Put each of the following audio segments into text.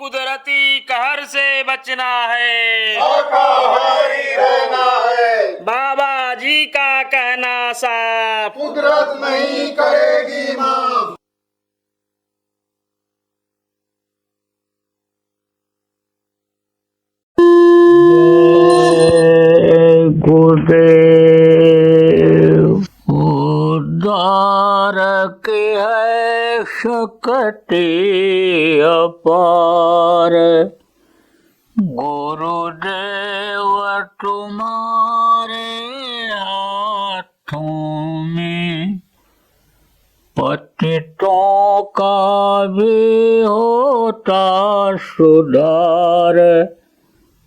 कुदरती कहर से बचना है, शाकाहारी रहना है। बाबा जी का कहना साफ, कुदरत नहीं करेगी माफ। गुरुदेव उदार की है शक्ति अपार, गुरुदेव तुम्हारे हाथों में पतितों का भी होता सुधार,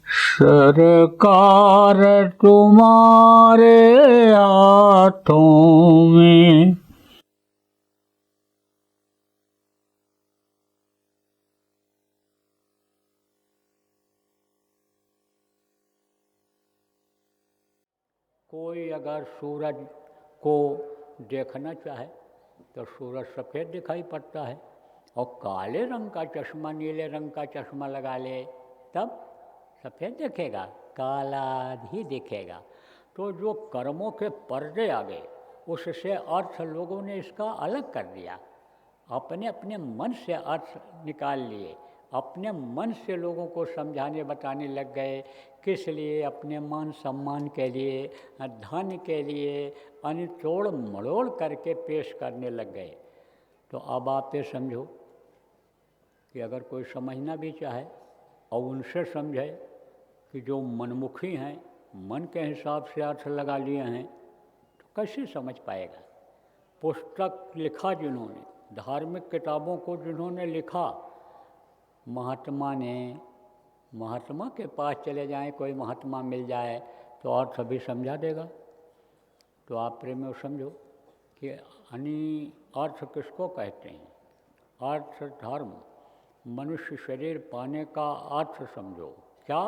सरकार तुम्हारे हाथों में। कोई अगर सूरज को देखना चाहे तो सूरज सफ़ेद दिखाई पड़ता है, और काले रंग का चश्मा, नीले रंग का चश्मा लगा ले तब सफ़ेद दिखेगा, काला ही दिखेगा। तो जो कर्मों के पर्दे आ गए उससे अर्थ लोगों ने इसका अलग कर दिया, अपने अपने मन से अर्थ निकाल लिए, अपने मन से लोगों को समझाने बताने लग गए। किस लिए? अपने मान सम्मान के लिए, धन के लिए अनतोड़ मड़ोड़ करके पेश करने लग गए। तो अब आप ये समझो कि अगर कोई समझना भी चाहे और उनसे समझे कि जो मनमुखी हैं, मन के हिसाब से अर्थ लगा लिए हैं, तो कैसे समझ पाएगा? पुस्तक लिखा जिन्होंने, धार्मिक किताबों को जिन्होंने लिखा, महात्मा ने, महात्मा के पास चले जाएं, कोई महात्मा मिल जाए तो अर्थ भी समझा देगा। तो आप प्रेमियों समझो कि अर्थ किसको कहते हैं? अर्थ धर्म, मनुष्य शरीर पाने का अर्थ समझो। क्या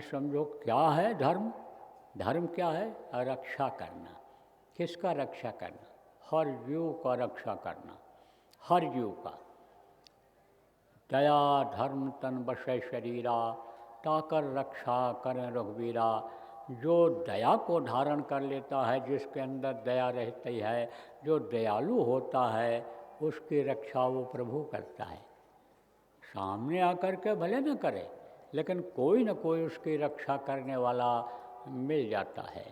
समझो क्या है धर्म? धर्म क्या है? रक्षा करना। किसका रक्षा करना? हर जीव का रक्षा करना, हर जीव का। दया धर्म तन बसै शरीरा, ताकर रक्षा करें रघुवीरा। जो दया को धारण कर लेता है, जिसके अंदर दया रहती है, जो दयालु होता है, उसकी रक्षा वो प्रभु करता है। सामने आकर के भले न करे, लेकिन कोई न कोई उसकी रक्षा करने वाला मिल जाता है।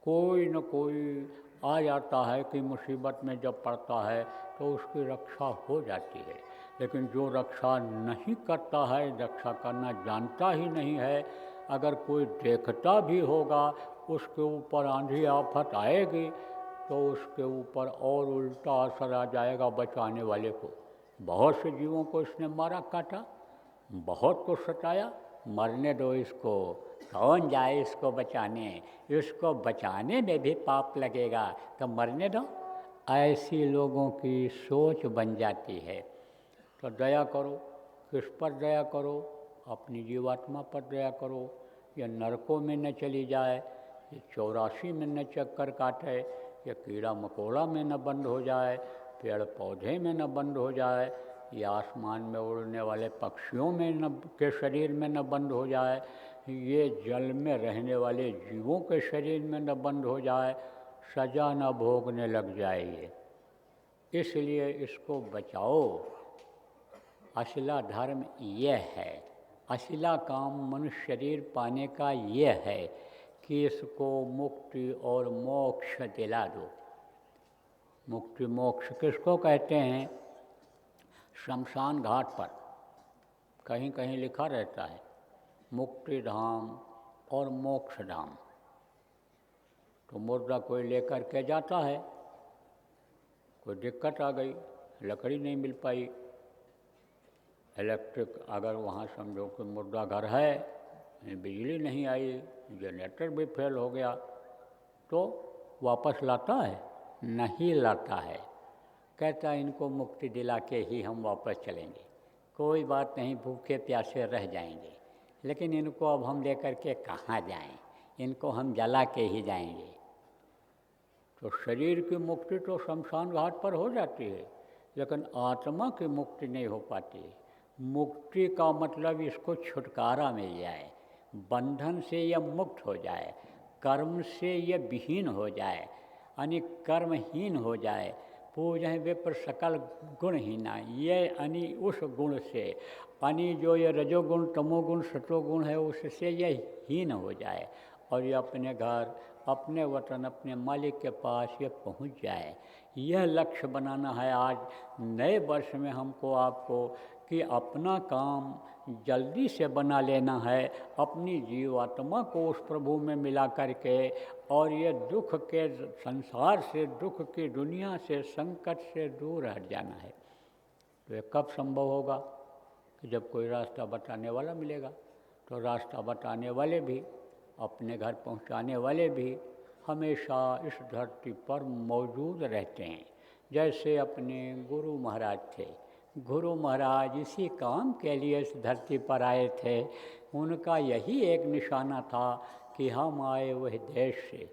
कोई न कोई आ जाता है कि मुसीबत में जब पड़ता है तो उसकी रक्षा हो जाती है। लेकिन जो रक्षा नहीं करता है, रक्षा करना जानता ही नहीं है, अगर कोई देखता भी होगा उसके ऊपर आंधी आफत आएगी तो उसके ऊपर और उल्टा असर आ जाएगा बचाने वाले को। बहुत से जीवों को इसने मारा काटा, बहुत को सताया, मरने दो इसको, कौन जाए इसको बचाने, इसको बचाने में भी पाप लगेगा तो मरने दो। ऐसी लोगों की सोच बन जाती है। तो दया करो। किस पर दया करो? अपनी जीवात्मा पर दया करो। ये नरकों में न चली जाए, ये 84 में न चक्कर काटे, ये कीड़ा मकोड़ा में न बंद हो जाए, पेड़ पौधे में न बंद हो जाए, ये आसमान में उड़ने वाले पक्षियों में न के शरीर में न बंद हो जाए, ये जल में रहने वाले जीवों के शरीर में न बंद हो जाए, सजा न भोगने लग जाए ये। इसलिए इसको बचाओ। असला धर्म यह है, असला काम मनुष्य शरीर पाने का यह है कि इसको मुक्ति और मोक्ष दिला दो। मुक्ति मोक्ष किसको कहते हैं? शमशान घाट पर कहीं कहीं लिखा रहता है मुक्ति धाम और मोक्ष धाम। तो मुर्दा कोई लेकर के जाता है, कोई दिक्कत आ गई, लकड़ी नहीं मिल पाई, इलेक्ट्रिक अगर वहाँ समझो कि मुर्दा घर है, बिजली नहीं आई, जनरेटर भी फेल हो गया, तो वापस लाता है? नहीं लाता है। कहता है इनको मुक्ति दिला के ही हम वापस चलेंगे, कोई बात नहीं, भूखे प्यासे रह जाएंगे, लेकिन इनको अब हम लेकर के कहाँ जाएं, इनको हम जला के ही जाएंगे। तो शरीर की मुक्ति तो शमशान घाट पर हो जाती है, लेकिन आत्मा की मुक्ति नहीं हो पाती। मुक्ति का मतलब इसको छुटकारा मिल जाए, बंधन से यह मुक्त हो जाए, कर्म से यह विहीन हो जाए, यानी कर्महीन हो जाए। पूजन विप्र सकल गुणहीना, ये यानी उस गुण से, यानी जो ये रजोगुण तमोगुण सतोगुण है उससे यह हीन हो जाए और ये अपने घर अपने वतन अपने मालिक के पास ये पहुंच जाए। यह लक्ष्य बनाना है आज नए वर्ष में हमको आपको कि अपना काम जल्दी से बना लेना है, अपनी जीवात्मा को उस प्रभु में मिला करके और ये दुख के संसार से, दुख की दुनिया से, संकट से दूर हट जाना है। तो ये कब संभव होगा कि जब कोई रास्ता बताने वाला मिलेगा। तो रास्ता बताने वाले भी, अपने घर पहुंचाने वाले भी हमेशा इस धरती पर मौजूद रहते हैं। जैसे अपने गुरु महाराज थे, गुरु महाराज इसी काम के लिए इस धरती पर आए थे। उनका यही एक निशाना था कि हम आए वह देश से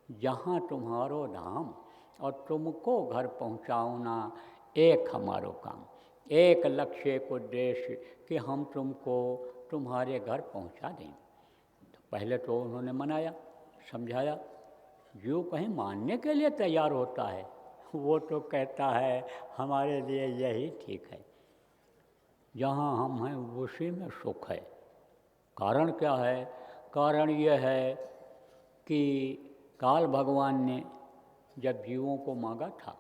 जहाँ तुम्हारो धाम और तुमको घर पहुँचाऊना एक हमारो काम, एक लक्ष्य एक उद्देश्य कि हम तुमको तुम्हारे घर पहुँचा दें। तो पहले तो उन्होंने मनाया, समझाया। जो कहीं मानने के लिए तैयार होता है वो तो कहता है हमारे लिए यही ठीक है, जहाँ हम हैं उसी में सुख है। कारण क्या है? कारण यह है कि काल भगवान ने जब जीवों को मांगा था,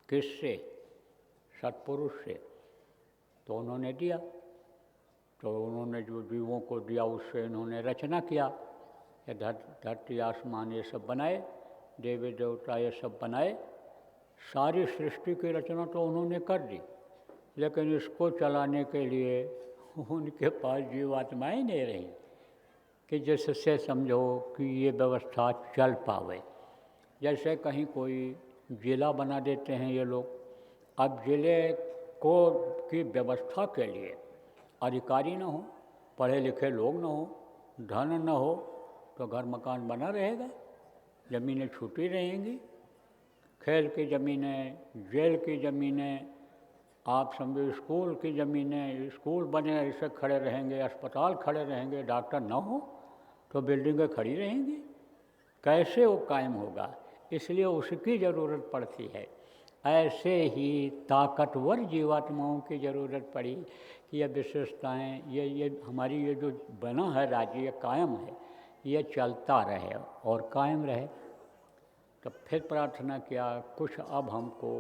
किससे? सत्पुरुष से, तो उन्होंने दिया। तो उन्होंने जो जीवों को दिया उससे इन्होंने रचना किया। ये धरती आसमान ये सब बनाए, देवी देवता ये सब बनाए, सारी सृष्टि की रचना तो उन्होंने कर दी। लेकिन इसको चलाने के लिए उनके पास जीवात्माएँ नहीं रही कि जिससे समझो कि ये व्यवस्था चल पावे। जैसे कहीं कोई जिला बना देते हैं ये लोग, अब जिले को की व्यवस्था के लिए अधिकारी न हो, पढ़े लिखे लोग न हो, धन न हो, तो घर मकान बना रहेगा, ज़मीनें छूटी रहेंगी, खेल की ज़मीनें, जेल की ज़मीनें, आप समझो स्कूल की ज़मीनें, स्कूल बने ऐसे खड़े रहेंगे, अस्पताल खड़े रहेंगे, डॉक्टर न हो तो बिल्डिंगें खड़ी रहेंगी, कैसे वो कायम होगा? इसलिए उसकी ज़रूरत पड़ती है। ऐसे ही ताकतवर जीवात्माओं की ज़रूरत पड़ी कि ये विशेषताएँ, ये हमारी ये जो बना है राज्य, ये कायम है, ये चलता रहे और कायम रहे। तो फिर प्रार्थना किया, कुछ अब हमको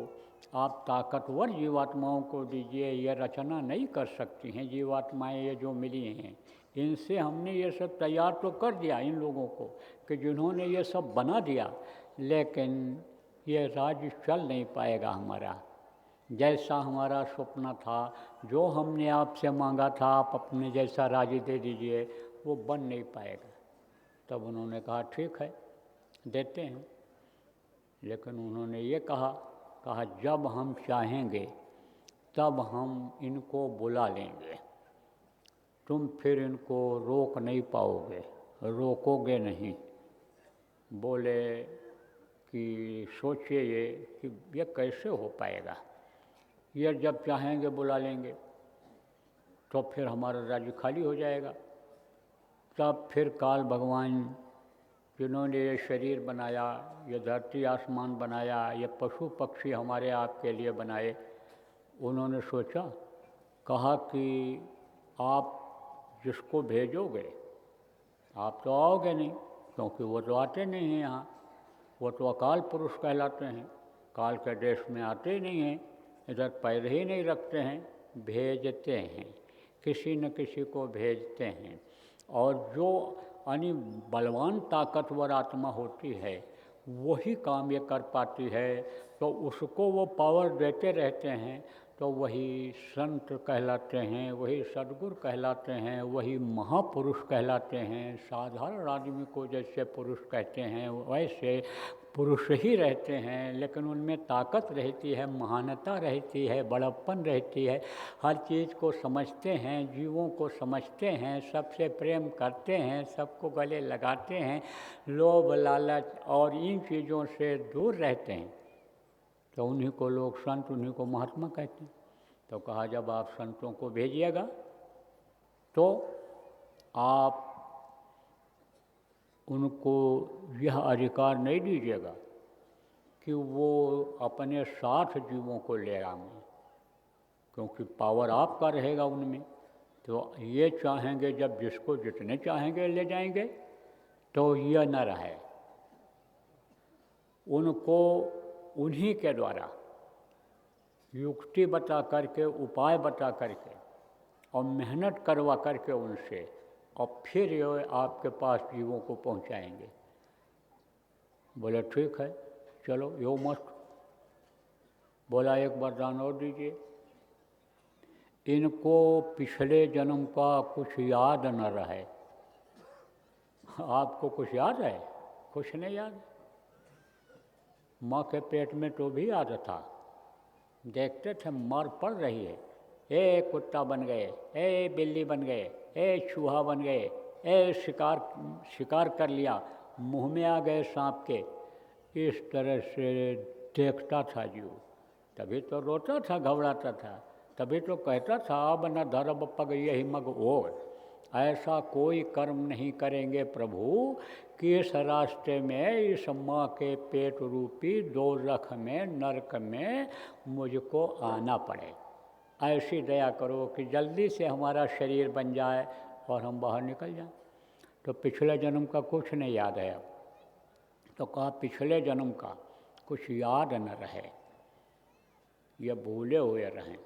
आप ताकतवर जीवात्माओं को दीजिए, ये रचना नहीं कर सकती हैं जीवात्माएँ ये जो मिली हैं, इनसे हमने ये सब तैयार तो कर दिया इन लोगों को कि जिन्होंने ये सब बना दिया, लेकिन ये राज्य चल नहीं पाएगा हमारा। जैसा हमारा सपना था, जो हमने आपसे मांगा था आप अपने जैसा राज्य दे दीजिए, वो बन नहीं पाएगा। तब उन्होंने कहा ठीक है देते हैं। लेकिन उन्होंने ये कहा जब हम चाहेंगे तब हम इनको बुला लेंगे, तुम फिर इनको रोक नहीं पाओगे, रोकोगे नहीं। बोले कि सोचिए ये कि ये कैसे हो पाएगा, ये जब चाहेंगे बुला लेंगे तो फिर हमारा राज्य खाली हो जाएगा। तब फिर काल भगवान जिन्होंने ये शरीर बनाया, ये धरती आसमान बनाया, ये पशु पक्षी हमारे आपके लिए बनाए, उन्होंने सोचा, कहा कि आप जिसको भेजोगे, आप तो आओगे नहीं, क्योंकि वो तो आते नहीं हैं यहाँ, वो तो अकाल पुरुष कहलाते हैं, काल के देश में आते ही नहीं हैं, इधर पैर ही नहीं रखते हैं, भेजते हैं, किसी न किसी को भेजते हैं। और जो यानी बलवान ताकतवर आत्मा होती है वही काम ये कर पाती है, तो उसको वो पावर देते रहते हैं। तो वही संत कहलाते हैं, वही सद्गुरु कहलाते हैं, वही महापुरुष कहलाते हैं। साधारण आदमी को जैसे पुरुष कहते हैं वैसे पुरुष ही रहते हैं, लेकिन उनमें ताकत रहती है, महानता रहती है, बड़प्पन रहती है, हर चीज़ को समझते हैं, जीवों को समझते हैं, सबसे प्रेम करते हैं, सबको गले लगाते हैं, लोभ लालच और इन चीज़ों से दूर रहते हैं। तो उन्हीं को लोग संत, उन्हीं को महात्मा कहते हैं। तो कहा जब आप संतों को भेजिएगा तो आप उनको यह अधिकार नहीं दीजिएगा कि वो अपने साथ जीवों को ले आएंगे, क्योंकि पावर आपका रहेगा उनमें। तो ये चाहेंगे जब जिसको जितने चाहेंगे ले जाएंगे, तो यह न रहे। उनको उन्हीं के द्वारा युक्ति बता करके, उपाय बता करके और मेहनत करवा करके उनसे, और फिर ये आपके पास जीवों को पहुंचाएंगे। बोले ठीक है, चलो यो मस्त। बोला एक वरदान और दीजिए, इनको पिछले जन्म का कुछ याद न रहे। आपको कुछ याद है? कुछ नहीं याद। माँ के पेट में तो भी याद था, देखते थे मर पड़ रही है, ए कुत्ता बन गए, ए बिल्ली बन गए, ए चूहा बन गए, ए शिकार कर लिया, मुंह में आ गए सांप के। इस तरह से देखता था जीव, तभी तो रोता था, घबराता था, तभी तो कहता था अब न धर्म पग यही मग और। ऐसा कोई कर्म नहीं करेंगे प्रभु कि इस रास्ते में, इस माँ के पेट रूपी दोज़ख में, नरक में मुझको आना पड़े। ऐसी दया करो कि जल्दी से हमारा शरीर बन जाए और हम बाहर निकल जाएं। तो पिछले जन्म का कुछ नहीं याद है अब। तो कहा पिछले जन्म का कुछ याद न रहे, ये भूले हुए रहें।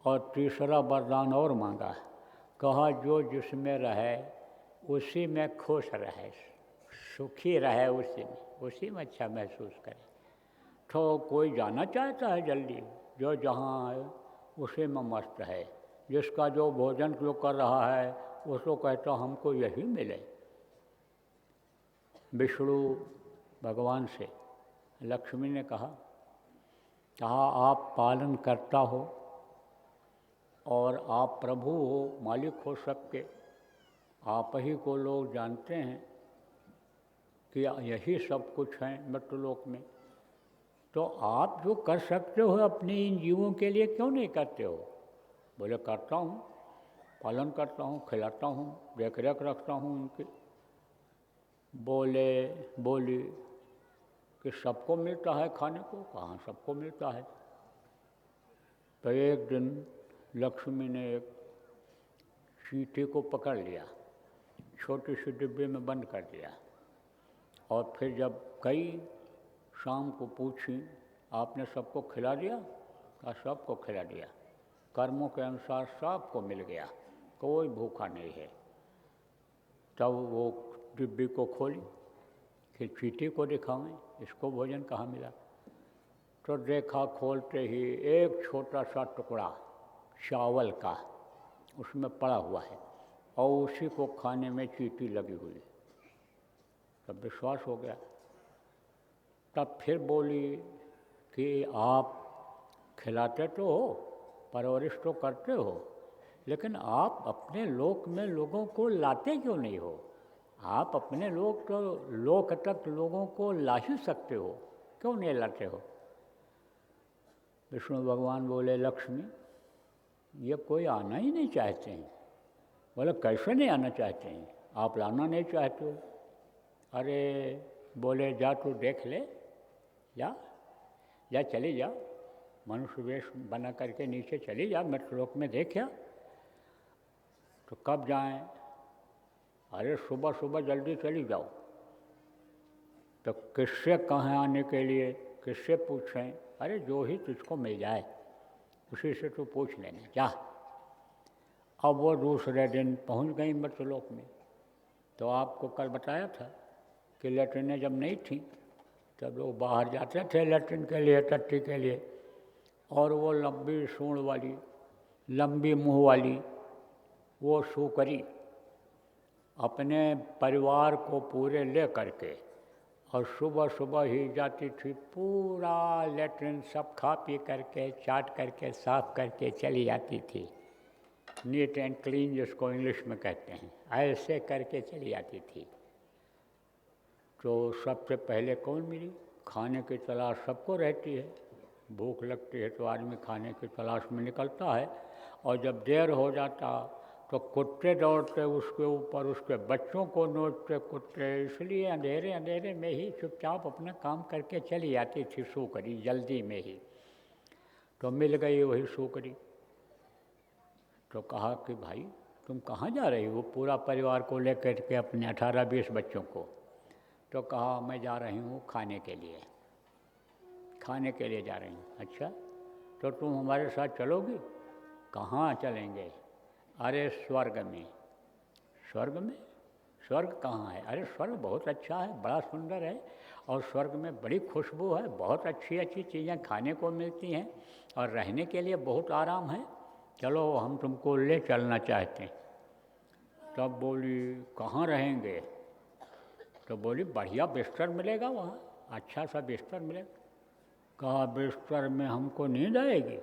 और तीसरा वरदान और मांगा, कहा जो जिसमें रहे उसी में खुश रहे, सुखी रहे, उसी में अच्छा महसूस करे। तो कोई जाना चाहता है जल्दी, जो जहाँ है उसी में मस्त है। जिसका जो भोजन जो कर रहा है उसको कहता हमको यही मिले। विष्णु भगवान से लक्ष्मी ने कहा आप पालन करता हो और आप प्रभु हो, मालिक हो सबके, आप ही को लोग जानते हैं कि यही सब कुछ है मृत्युलोक में। तो आप जो कर सकते हो अपने इन जीवों के लिए क्यों नहीं करते हो? बोले करता हूँ, पालन करता हूँ, खिलाता हूँ, देख रेख रखता हूँ उनकी। बोली कि सबको मिलता है खाने को? कहाँ सबको मिलता है। तो एक दिन लक्ष्मी ने एक चींटी को पकड़ लिया, छोटी सी डिब्बे में बंद कर दिया, और फिर जब कई शाम को पूछी आपने सबको खिला दिया? कहा सबको खिला दिया, कर्मों के अनुसार सबको मिल गया, कोई भूखा नहीं है। तब वो डिब्बी को खोली, फिर चींटी को दिखावें इसको भोजन कहाँ मिला। तो देखा खोलते ही एक छोटा सा टुकड़ा चावल का उसमें पड़ा हुआ है, और उसी को खाने में चींटी लगी हुई। तब विश्वास हो गया। तब फिर बोली कि आप खिलाते तो हो, परवरिश तो करते हो, लेकिन आप अपने लोक में लोगों को लाते क्यों नहीं हो? आप अपने लोक तक लोगों को ला ही सकते हो, क्यों नहीं लाते हो? विष्णु भगवान बोले लक्ष्मी ये कोई आना ही नहीं चाहते हैं। बोले कैसे नहीं आना चाहते हैं? आप लाना नहीं चाहते हो? अरे बोले जा तू देख ले, जा चली जा, मनुष्य वेश बना करके नीचे चली जा, मृत्युलोक में देखा। तो कब जाएं? अरे सुबह सुबह जल्दी चली जाओ। तो किससे कहाँ आने के लिए, किससे पूछें? अरे जो ही तुझको मिल जाए उसी से तू पूछ लेना, जा। अब वो दूसरे दिन पहुंच गई मृत्युलोक में। तो आपको कल बताया था कि लैट्रिनें जब नहीं थी तब लोग बाहर जाते थे लैट्रिन के लिए, टट्टी के लिए, और वो लंबी सूंड वाली, लंबी मुँह वाली वो सूकरी अपने परिवार को पूरे ले करके और सुबह सुबह ही जाती थी, पूरा लैट्रिन सब खा पी करके, चाट करके, साफ करके चली जाती थी। नीट एंड क्लीन जिसको इंग्लिश में कहते हैं, ऐसे करके चली जाती थी। तो सबसे पहले कौन मिली? खाने की तलाश सबको रहती है, भूख लगती है तो आदमी खाने की तलाश में निकलता है, और जब देर हो जाता तो कुत्ते दौड़ते उसके ऊपर, उसके बच्चों को नोचते कुत्ते। इसलिए अंधेरे अंधेरे में ही चुपचाप अपना काम करके चली आती थी सूकरी, जल्दी में ही। तो मिल गई वही सूकरी, तो कहा कि भाई तुम कहाँ जा रही हो, पूरा परिवार को लेकर के, अपने 18-20 बच्चों को। तो कहा मैं जा रही हूँ खाने के लिए, खाने के लिए जा रही हूँ। अच्छा, तो तुम हमारे साथ चलोगी? कहाँ चलेंगे? अरे स्वर्ग में। स्वर्ग में? स्वर्ग कहाँ है? अरे स्वर्ग बहुत अच्छा है, बड़ा सुंदर है, और स्वर्ग में बड़ी खुशबू है, बहुत अच्छी अच्छी चीज़ें खाने को मिलती हैं, और रहने के लिए बहुत आराम है, चलो हम तुमको ले चलना चाहते हैं। तब बोली कहाँ रहेंगे? तो बोली बढ़िया बिस्तर मिलेगा वहाँ, अच्छा सा बिस्तर मिलेगा। कहा बिस्तर में हमको नींद आएगी?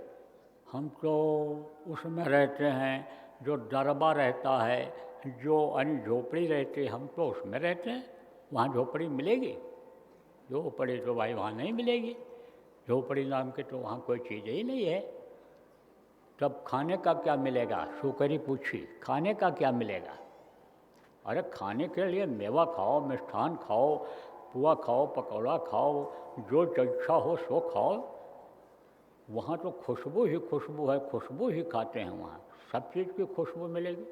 हम तो उसमें रहते हैं जो दरबा रहता है, जो झोपड़ी रहती है, हम तो उसमें रहते हैं, वहाँ झोपड़ी मिलेगी? झोपड़ी तो भाई वहाँ नहीं मिलेगी, झोपड़ी नाम की तो वहाँ कोई चीज़ ही नहीं है। तब खाने का क्या मिलेगा? सूकरी पूछी, खाने का क्या मिलेगा? अरे खाने के लिए मेवा खाओ, मिष्ठान खाओ, पुआ खाओ, पकौड़ा खाओ, जो इच्छा हो सो खाओ, वहाँ तो खुशबू ही खुशबू है, खुशबू ही खाते हैं वहाँ, सब चीज़ की खुशबू मिलेगी।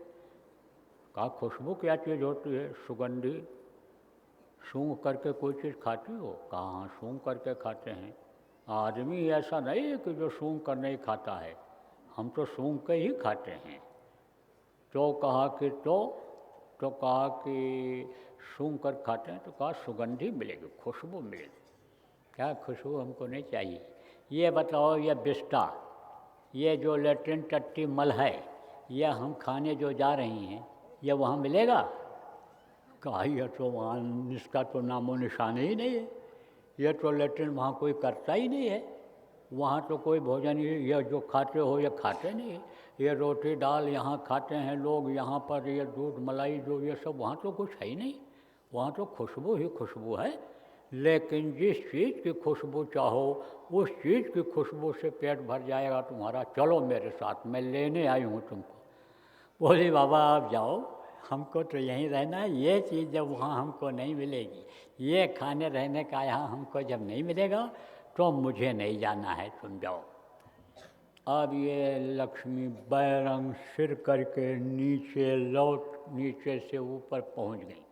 कहा खुशबू क्या चीज़ होती है? सुगंधी। सूंघ करके कोई चीज़ खाती हो? कहा हाँ सूंघ करके खाते हैं। आदमी ऐसा नहीं है कि जो सूंघ कर नहीं खाता है, हम तो सूंघ के ही खाते हैं। तो कहा कि तो कहा कि सूंघ कर खाते हैं, तो कहा सुगंधी मिलेगी, खुशबू मिलेगी। क्या खुशबू हमको नहीं चाहिए। ये बताओ, ये बिस्टा, ये जो लेट्रिन टट्टी मल है, यह हम खाने जो जा रही हैं, यह वहाँ मिलेगा? कहा यह तो वहाँ इसका तो नामो निशान ही नहीं है, यह तो लेट्रिन वहाँ कोई करता ही नहीं है, वहाँ तो कोई भोजन ही, यह जो खाते हो यह खाते नहीं है, ये रोटी दाल यहाँ खाते हैं लोग, यहाँ पर ये दूध मलाई जो ये सब, वहाँ तो कुछ है ही नहीं, वहाँ तो खुशबू ही खुशबू है। लेकिन जिस चीज़ की खुशबू चाहो उस चीज़ की खुशबू से पेट भर जाएगा तुम्हारा। चलो मेरे साथ, मैं लेने आई हूँ तुमको। बोली बाबा आप जाओ, हमको तो यहीं रहना है, ये चीज़ जब वहाँ हमको नहीं मिलेगी, ये खाने रहने का यहाँ हमको जब नहीं मिलेगा तो मुझे नहीं जाना है, तुम जाओ। अब ये लक्ष्मी बैरंग सिर करके नीचे से ऊपर पहुँच गई।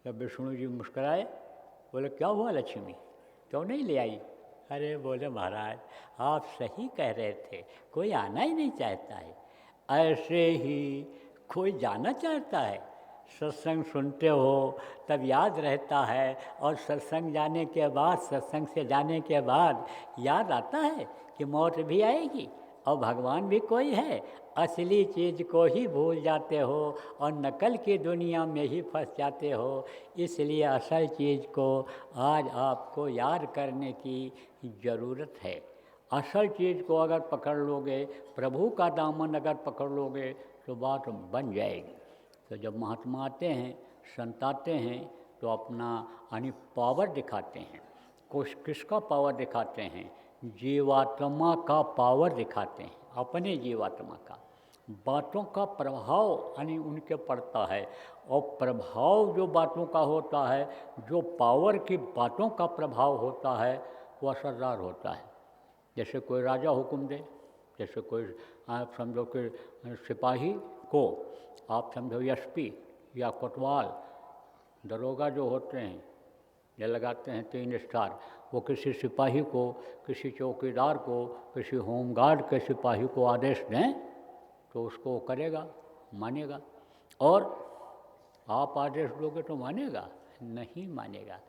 तब विष्णु जी मुस्कराए, बोले क्या हुआ लक्ष्मी, क्यों नहीं ले आई? अरे बोले महाराज आप सही कह रहे थे, कोई आना ही नहीं चाहता है, ऐसे ही कोई जाना चाहता है। सत्संग सुनते हो तब याद रहता है, और सत्संग जाने के बाद, सत्संग से जाने के बाद याद आता है कि मौत भी आएगी और भगवान भी कोई है। असली चीज़ को ही भूल जाते हो और नकल की दुनिया में ही फंस जाते हो। इसलिए असल चीज़ को आज आपको याद करने की ज़रूरत है। असल चीज़ को अगर पकड़ लोगे, प्रभु का दामन अगर पकड़ लोगे तो बात बन जाएगी। तो जब महात्मा आते हैं, संत आते हैं, तो अपना यानी पावर दिखाते हैं। किसका पावर दिखाते हैं? जीवात्मा का पावर दिखाते हैं, अपने जीवात्मा का। बातों का प्रभाव यानी उनके पड़ता है, और प्रभाव जो बातों का होता है, जो पावर की बातों का प्रभाव होता है, वो असरदार होता है। जैसे कोई राजा हुक्म दे, जैसे कोई आप समझो कि सिपाही को आप समझो एसपी या कोतवाल, दरोगा जो होते हैं, ये लगाते हैं 3 स्टार, वो किसी सिपाही को, किसी चौकीदार को, किसी होमगार्ड के सिपाही को आदेश दें तो उसको वो करेगा, मानेगा। और आप आदेश दोगे तो मानेगा? नहीं मानेगा।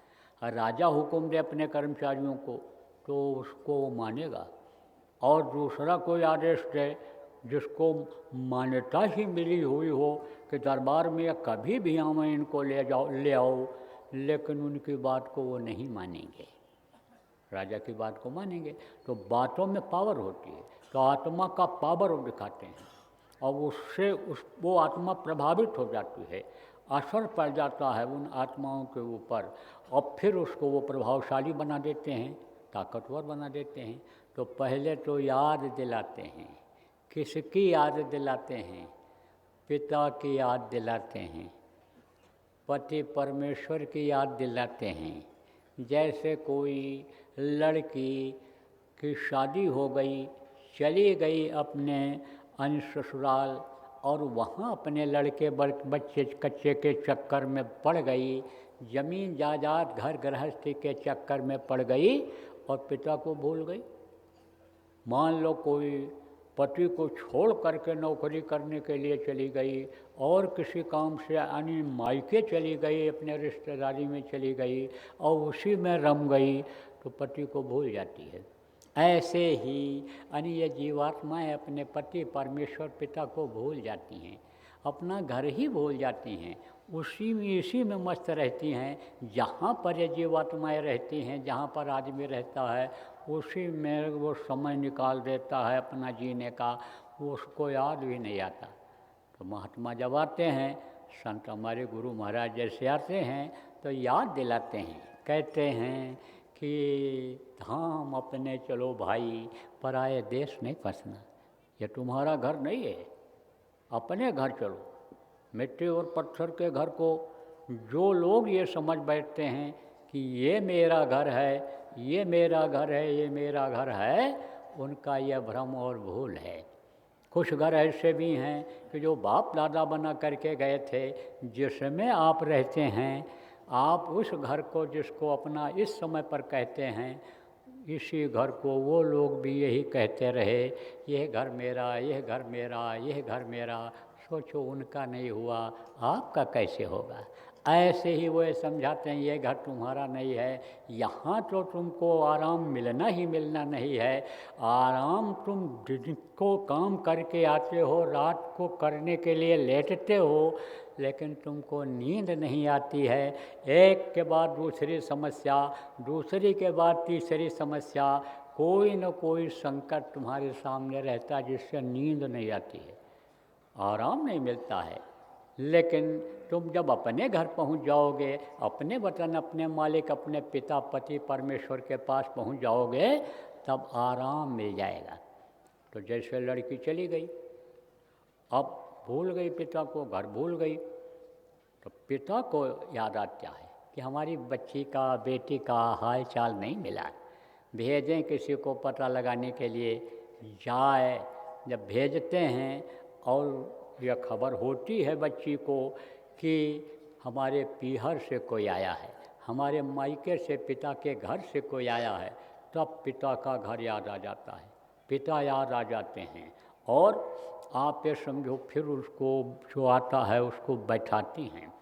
और राजा हुक्म दे अपने कर्मचारियों को तो उसको मानेगा। और दूसरा कोई आदेश दे जिसको मान्यता ही मिली हुई हो कि दरबार में कभी भी हमें इनको ले आओ, लेकिन उनकी बात को वो नहीं मानेंगे, राजा की बात को मानेंगे। तो बातों में पावर होती है, तो आत्मा का पावर वो दिखाते हैं, और उससे वो आत्मा प्रभावित हो जाती है, असर पड़ जाता है उन आत्माओं के ऊपर, और फिर उसको वो प्रभावशाली बना देते हैं, ताकतवर बना देते हैं। तो पहले तो याद दिलाते हैं। किसकी याद दिलाते हैं? पिता की याद दिलाते हैं, पति परमेश्वर की याद दिलाते हैं। जैसे कोई लड़की की शादी हो गई, चली गई अपने ससुराल, और वहाँ अपने लड़के बच्चे कच्चे के चक्कर में पड़ गई, जमीन जायदाद घर गृहस्थी के चक्कर में पड़ गई और पिता को भूल गई। मान लो कोई पति को छोड़ करके नौकरी करने के लिए चली गई और किसी काम से यानी मायके चली गई, अपने रिश्तेदारी में चली गई और उसी में रम गई, तो पति को भूल जाती है। ऐसे ही यानी ये जीवात्माएं अपने पति परमेश्वर पिता को भूल जाती हैं, अपना घर ही भूल जाती हैं, इसी में मस्त रहती हैं। जहाँ पर ये जीवात्माएं रहती हैं, जहाँ पर आदमी रहता है, उसी में वो समय निकाल देता है अपना जीने का, वो उसको याद भी नहीं आता। तो महात्मा जब आते हैं, संत हमारे गुरु महाराज जैसे आते हैं तो याद दिलाते हैं, कहते हैं कि धाम अपने चलो भाई, पराये देश नहीं फंसना। ये तुम्हारा घर नहीं है, अपने घर चलो। मिट्टी और पत्थर के घर को जो लोग ये समझ बैठते हैं कि ये मेरा घर है, ये मेरा घर है, ये मेरा घर है, उनका यह भ्रम और भूल है। कुछ घर ऐसे भी हैं कि जो बाप दादा बना करके गए थे, जिसमें आप रहते हैं, आप उस घर को जिसको अपना इस समय पर कहते हैं, इसी घर को वो लोग भी यही कहते रहे, यह घर मेरा, यह घर मेरा, यह घर मेरा। सोचो उनका नहीं हुआ, आपका कैसे होगा? ऐसे ही वो समझाते हैं ये घर तुम्हारा नहीं है, यहाँ तो तुमको आराम मिलना ही मिलना नहीं है। आराम तुम दिन को काम करके आते हो, रात को करने के लिए लेटते हो, लेकिन तुमको नींद नहीं आती है। एक के बाद दूसरी समस्या, दूसरी के बाद तीसरी समस्या, कोई न कोई संकट तुम्हारे सामने रहता है जिससे नींद नहीं आती है, आराम नहीं मिलता है। लेकिन तुम जब अपने घर पहुंच जाओगे, अपने वतन, अपने मालिक, अपने पिता पति परमेश्वर के पास पहुंच जाओगे, तब आराम मिल जाएगा। तो जैसे लड़की चली गई, अब भूल गई पिता को, घर भूल गई, तो पिता को याद आता है कि हमारी बच्ची का, बेटी का हाल चाल नहीं मिला, भेजें किसी को पता लगाने के लिए। जाए, जब भेजते हैं और यह खबर होती है बच्ची को कि हमारे पीहर से कोई आया है, हमारे मायके से, पिता के घर से कोई आया है, तब पिता का घर याद आ जाता है, पिता याद आ जाते हैं। और आप ये समझो फिर उसको जो आता है उसको बैठाती हैं,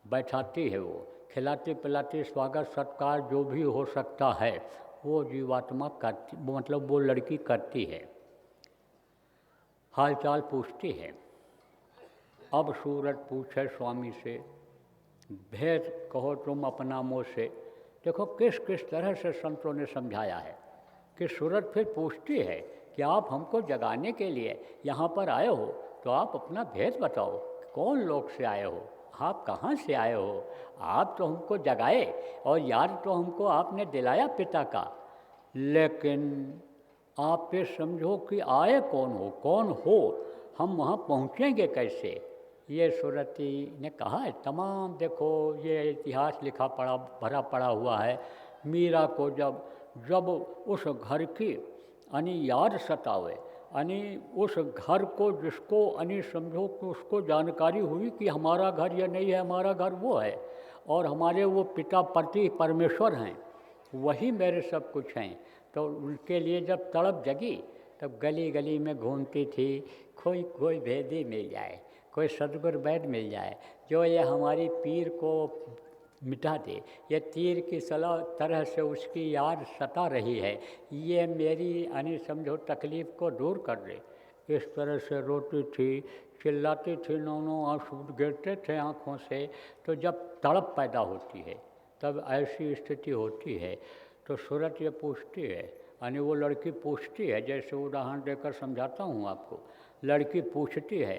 बैठाती है, वो खिलाती पिलाती, स्वागत सत्कार जो भी हो सकता है वो जीवात्मा करती, मतलब वो लड़की करती है, हाल चाल पूछती है। अब सूरत पूछे स्वामी से, भेद कहो तुम अपना मुँह से। देखो किस किस तरह से संतों ने समझाया है कि सूरत फिर पूछती है कि आप हमको जगाने के लिए यहाँ पर आए हो, तो आप अपना भेद बताओ, कौन लोग से आए हो, आप कहाँ से आए हो? आप तो हमको जगाए और याद तो हमको आपने दिलाया पिता का, लेकिन आप ये समझो कि आए कौन हो, हम वहाँ पहुँचेंगे कैसे? ये सूरती ने कहा है तमाम, देखो ये इतिहास लिखा पड़ा भरा पड़ा हुआ है। मीरा को जब उस घर की याद सतावे, उस घर को जिसको समझो कि उसको जानकारी हुई कि हमारा घर ये नहीं है, हमारा घर वो है, और हमारे वो पिता पति परमेश्वर हैं, वही मेरे सब कुछ हैं। तो उनके लिए जब तड़प जगी, तब गली गली में घूमती थी, कोई भेदी मिल जाए, कोई सदगुरु वैद मिल जाए जो ये हमारी पीर को मिटा दे, ये तीर की तरह से उसकी याद सता रही है, ये मेरी समझो तकलीफ़ को दूर कर दे। इस तरह से रोती थी, चिल्लाती थी, नौ आंसू गिरते थे आँखों से। तो जब तड़प पैदा होती है, तब ऐसी स्थिति होती है, तो सूरत ये पूछती है, वो लड़की पूछती है, जैसे उदाहरण देकर समझाता हूँ आपको। लड़की पूछती है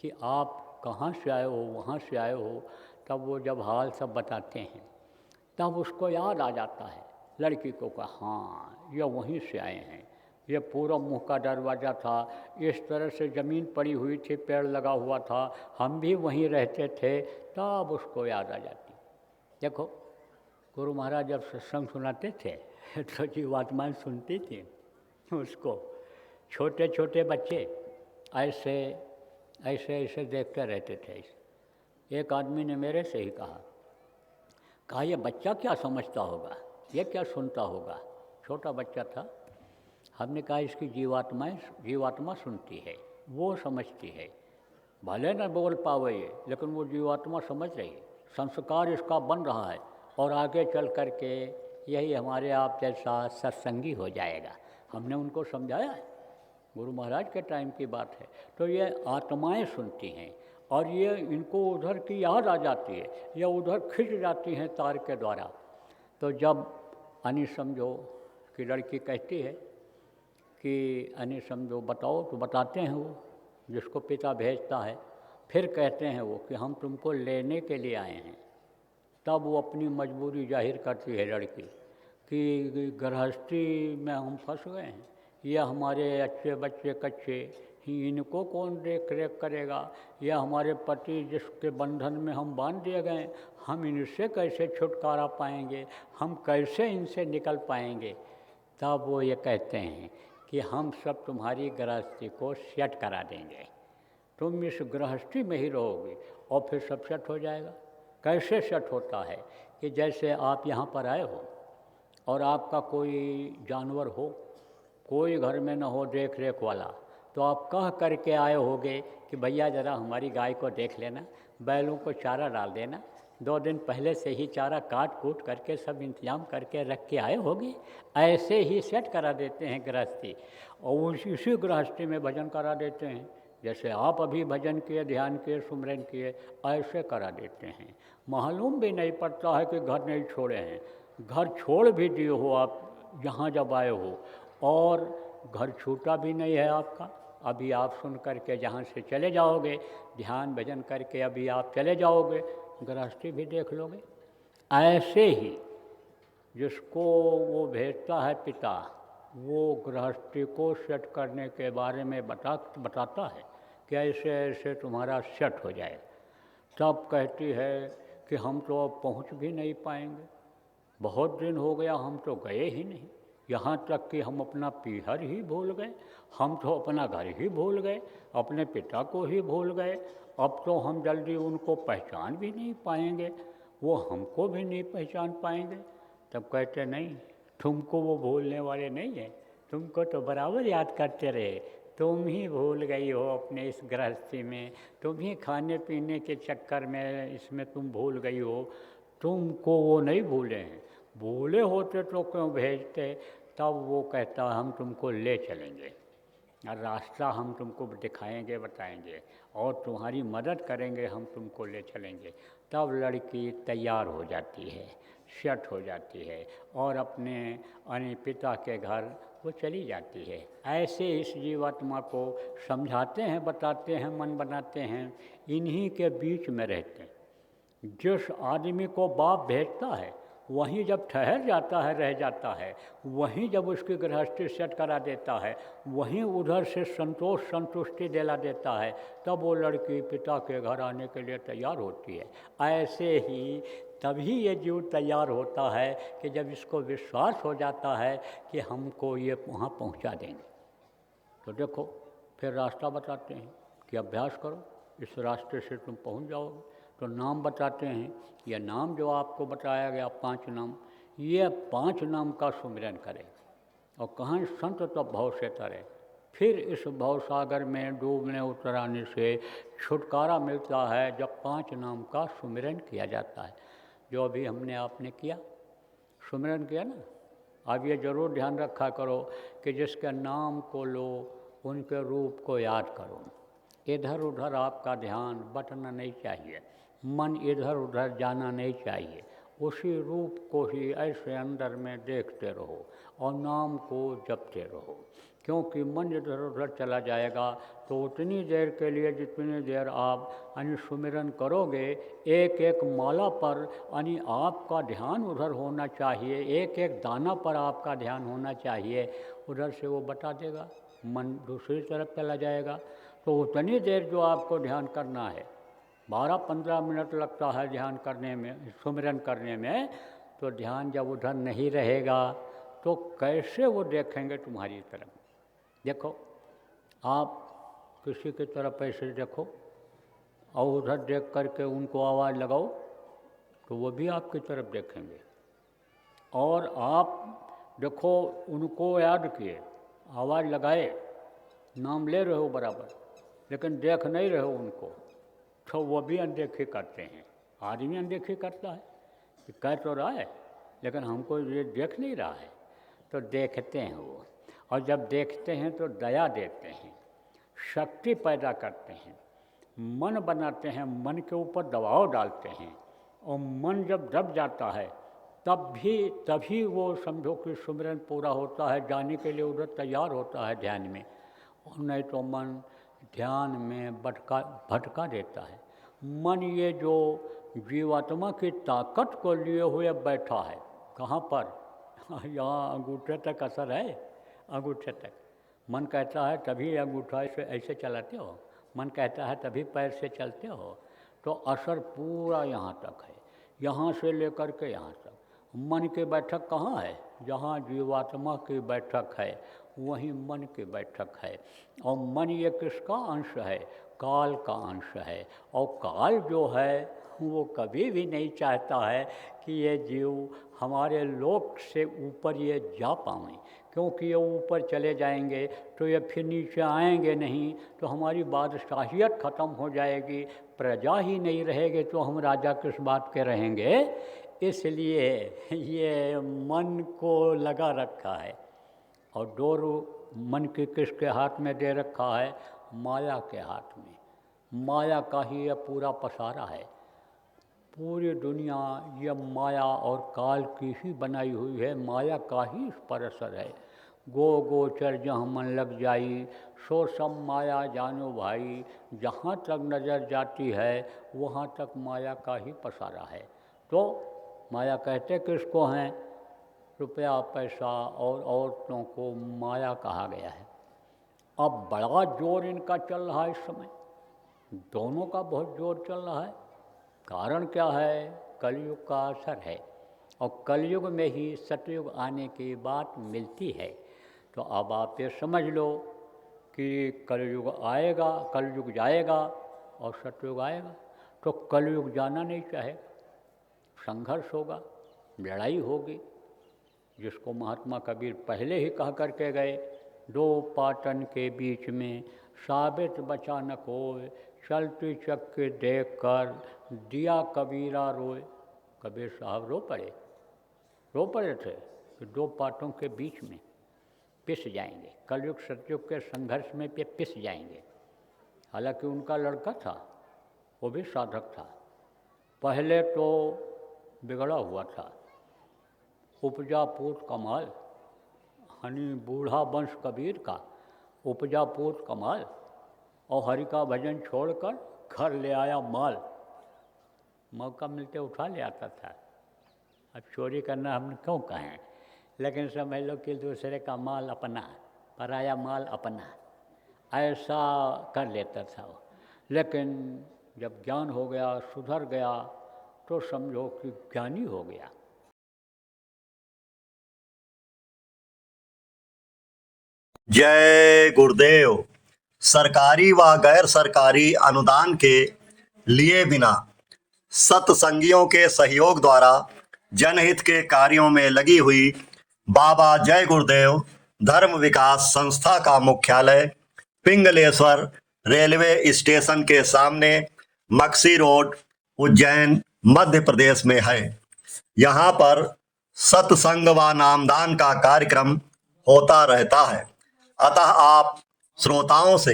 कि आप कहाँ से आए हो, वहाँ से आए हो। तब वो जब हाल सब बताते हैं, तब उसको याद आ जाता है लड़की को, कहा हाँ ये वहीं से आए हैं, ये पूरा मुंह का दरवाज़ा था, इस तरह से ज़मीन पड़ी हुई थी, पेड़ लगा हुआ था, हम भी वहीं रहते थे, तब उसको याद आ जाती। देखो गुरु महाराज जब सत्संग सुनाते थे तो जीवात्माएं सुनती थी उसको। छोटे छोटे बच्चे ऐसे ऐसे ऐसे देखते रहते थे। एक आदमी ने मेरे से ही कहा ये बच्चा क्या समझता होगा, ये क्या सुनता होगा। छोटा बच्चा था। हमने कहा इसकी जीवात्मा सुनती है, वो समझती है, भले न बोल पावे ये, लेकिन वो जीवात्मा समझ रही है, संस्कार इसका बन रहा है और आगे चल कर के यही हमारे आप जैसा सत्संगी हो जाएगा। हमने उनको समझाया है, गुरु महाराज के टाइम की बात है। तो ये आत्माएं सुनती हैं और ये इनको उधर की याद आ जाती है या उधर खिंच जाती हैं तार के द्वारा। तो जब अनि समझो कि लड़की कहती है कि अनि समझो बताओ, तो बताते हैं वो, जिसको पिता भेजता है, फिर कहते हैं वो कि हम तुमको लेने के लिए आए हैं। तब वो अपनी मजबूरी जाहिर करती है लड़की कि गृहस्थी में हम फंस गए हैं, यह हमारे अच्छे बच्चे कच्चे, इनको कौन देख रेख करेगा, या हमारे पति जिसके बंधन में हम बांध दिए गए, हम इनसे कैसे छुटकारा पाएंगे, हम कैसे इनसे निकल पाएंगे। तब वो ये कहते हैं कि हम सब तुम्हारी गृहस्थी को सेट करा देंगे, तुम इस गृहस्थी में ही रहोगे और फिर सब सेट हो जाएगा। कैसे सेट होता है कि जैसे आप यहाँ पर आए हो और आपका कोई जानवर हो, कोई घर में न हो देख रेख वाला, तो आप कह करके आए होगे कि भैया ज़रा हमारी गाय को देख लेना, बैलों को चारा डाल देना। 2 दिन पहले से ही चारा काट कूट करके सब इंतजाम करके रख के आए होगे। ऐसे ही सेट करा देते हैं गृहस्थी, और इसी गृहस्थी में भजन करा देते हैं। जैसे आप अभी भजन किए, ध्यान किए, सुमरन किए, ऐसे करा देते हैं। मालूम भी नहीं पड़ता है कि घर नहीं छोड़े हैं, घर छोड़ भी दिए हो आप जहाँ जब आए हो, और घर छूटा भी नहीं है आपका। अभी आप सुन करके जहाँ से चले जाओगे, ध्यान भजन करके अभी आप चले जाओगे, गृहस्थी भी देख लोगे। ऐसे ही जिसको वो भेजता है पिता, वो गृहस्थी को सेट करने के बारे में बताता है कि ऐसे ऐसे तुम्हारा सेट हो जाए। तब कहती है कि हम तो अब पहुँच भी नहीं पाएंगे, बहुत दिन हो गया हम तो गए ही नहीं, यहाँ तक कि हम अपना पीहर ही भूल गए, हम तो अपना घर ही भूल गए, अपने पिता को ही भूल गए। अब तो हम जल्दी उनको पहचान भी नहीं पाएंगे, वो हमको भी नहीं पहचान पाएंगे। तब कहते नहीं, तुमको वो भूलने वाले नहीं हैं, तुमको तो बराबर याद करते रहे, तुम ही भूल गई हो अपने इस गृहस्थी में, तुम ही खाने पीने के चक्कर में इसमें तुम भूल गई हो, तुमको वो नहीं भूले हैं। भूले होते तो क्यों भेजते। तब वो कहता हम तुमको ले चलेंगे और रास्ता हम तुमको दिखाएंगे, बताएंगे और तुम्हारी मदद करेंगे, हम तुमको ले चलेंगे। तब लड़की तैयार हो जाती है, सेट हो जाती है और अपने पिता के घर वो चली जाती है। ऐसे इस जीवात्मा को समझाते हैं, बताते हैं, मन बनाते हैं, इन्हीं के बीच में रहते हैं। जिस आदमी को बाप भेजता है वहीं जब ठहर जाता है, रह जाता है, वहीं जब उसकी गृहस्थी सेट करा देता है, वहीं उधर से संतोष संतुष्टि दिला देता है, तब वो लड़की पिता के घर आने के लिए तैयार होती है। ऐसे ही तभी ये जीव तैयार होता है कि जब इसको विश्वास हो जाता है कि हमको ये वहाँ पहुँचा देंगे। तो देखो फिर रास्ता बताते हैं कि अभ्यास करो, इस रास्ते से तुम पहुँच जाओगे। तो नाम बताते हैं, यह नाम जो आपको बताया गया 5 नाम, ये 5 नाम का सुमिरन करें और कहाँ संत तब भव से तरे। फिर इस भव सागर में डूबने उतराने से छुटकारा मिलता है जब 5 नाम का सुमिरन किया जाता है। जो अभी हमने आपने किया, सुमिरन किया ना, अब ये जरूर ध्यान रखा करो कि जिसके नाम को लो उनके रूप को याद करो। इधर उधर आपका ध्यान बटना नहीं चाहिए, मन इधर उधर जाना नहीं चाहिए, उसी रूप को ही ऐसे अंदर में देखते रहो और नाम को जपते रहो। क्योंकि मन इधर उधर चला जाएगा। तो उतनी देर के लिए जितनी देर आप यानी सुमिरन करोगे, एक एक माला पर यानी आपका ध्यान उधर होना चाहिए, एक एक दाना पर आपका ध्यान होना चाहिए। उधर से वो बता देगा, मन दूसरी तरफ चला जाएगा। तो उतनी देर जो आपको ध्यान करना है, 12-15 मिनट लगता है ध्यान करने में, सुमिरन करने में। तो ध्यान जब उधर नहीं रहेगा तो कैसे वो देखेंगे तुम्हारी तरफ। देखो, आप किसी की तरफ ऐसे देखो और उधर देख करके उनको आवाज़ लगाओ तो वो भी आपकी तरफ देखेंगे। और आप देखो, उनको याद किए, आवाज़ लगाए, नाम ले रहे हो बराबर, लेकिन देख नहीं रहे हो उनको, तो वो भी अनदेखी करते हैं। आदमी अनदेखी करता है कि कह तो रहा है लेकिन हमको ये देख नहीं रहा है। तो देखते हैं वो, और जब देखते हैं तो दया देते हैं, शक्ति पैदा करते हैं, मन बनाते हैं, मन के ऊपर दबाव डालते हैं। और मन जब दब जाता है तभी वो समझो कि सुमिरन पूरा होता है, जाने के लिए उधर तैयार होता है ध्यान में। और नहीं तो मन ध्यान में भटका देता है। मन ये जो जीवात्मा की ताकत को लिए हुए बैठा है, कहाँ पर? यहाँ अंगूठे तक असर है, अंगूठे तक। मन कहता है तभी अंगूठा ऐसे चलाते हो, मन कहता है तभी पैर से चलते हो। तो असर पूरा यहाँ तक है, यहाँ से लेकर के यहाँ तक। मन की बैठक कहाँ है? जहाँ जीवात्मा की बैठक है वहीं मन की बैठक है। और मन ये किसका अंश है? काल का अंश है। और काल जो है वो कभी भी नहीं चाहता है कि ये जीव हमारे लोक से ऊपर ये जा पाएँ, क्योंकि ये ऊपर चले जाएंगे तो ये फिर नीचे आएंगे नहीं, तो हमारी बादशाहियत ख़त्म हो जाएगी, प्रजा ही नहीं रहेगी, तो हम राजा किस बात के रहेंगे। इसलिए ये मन को लगा रखा है। और डोर मन की किसके हाथ में दे रखा है? माया के हाथ में। माया का ही ये पूरा पसारा है। पूरी दुनिया ये माया और काल की ही बनाई हुई है, माया का ही इस पर असर है। गो गोचर जहाँ मन लग जाई, सो सब माया जानो भाई। जहाँ तक नज़र जाती है वहाँ तक माया का ही पसारा है। तो माया कहते किसको हैं? रुपया पैसा और औरतों को माया कहा गया है। अब बड़ा जोर इनका चल रहा है इस समय, दोनों का बहुत जोर चल रहा है। कारण क्या है? कलयुग का असर है। और कलयुग में ही सतयुग आने की बात मिलती है। तो अब आप ये समझ लो कि कलयुग आएगा, कलयुग जाएगा और सतयुग आएगा। तो कलयुग जाना नहीं चाहेगा, संघर्ष होगा, लड़ाई होगी, जिसको महात्मा कबीर पहले ही कह करके गए, दो पाटन के बीच में साबित बचा न कोय, चलती चक्के देख कर दिया कबीरा रोए। कबीर साहब रो पड़े थे कि दो पाटों के बीच में पिस जाएंगे, कलयुग सतयुग के संघर्ष में पिस जाएंगे। हालांकि उनका लड़का था, वो भी साधक था, पहले तो बिगड़ा हुआ था, उपजा पूत कमाल, हनी बूढ़ा वंश कबीर का उपजा पूत कमाल, और हरि का भजन छोड़कर घर ले आया माल। मौका मिलते उठा ले आता था। अब चोरी करना हम क्यों कहें, लेकिन समझ लो कि दूसरे का माल अपना, पराया माल अपना, ऐसा कर लेता था वो। लेकिन जब ज्ञान हो गया, सुधर गया, तो समझो कि ज्ञानी हो गया। जय गुरुदेव। सरकारी व गैर सरकारी अनुदान के लिए बिना सत्संगियों के सहयोग द्वारा जनहित के कार्यों में लगी हुई बाबा जय गुरुदेव धर्म विकास संस्था का मुख्यालय पिंगलेश्वर रेलवे स्टेशन के सामने मक्सी रोड, उज्जैन, मध्य प्रदेश में है। यहाँ पर सत्संग व नामदान का कार्यक्रम होता रहता है। अतः आप श्रोताओं से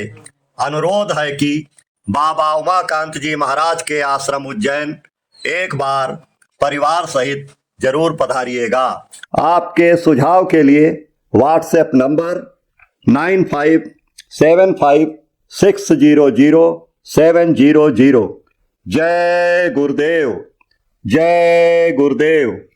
अनुरोध है कि बाबा उमाकांत जी महाराज के आश्रम उज्जैन एक बार परिवार सहित जरूर पधारिएगा। आपके सुझाव के लिए व्हाट्सएप नंबर 9575600700। जय गुरुदेव, जय गुरुदेव।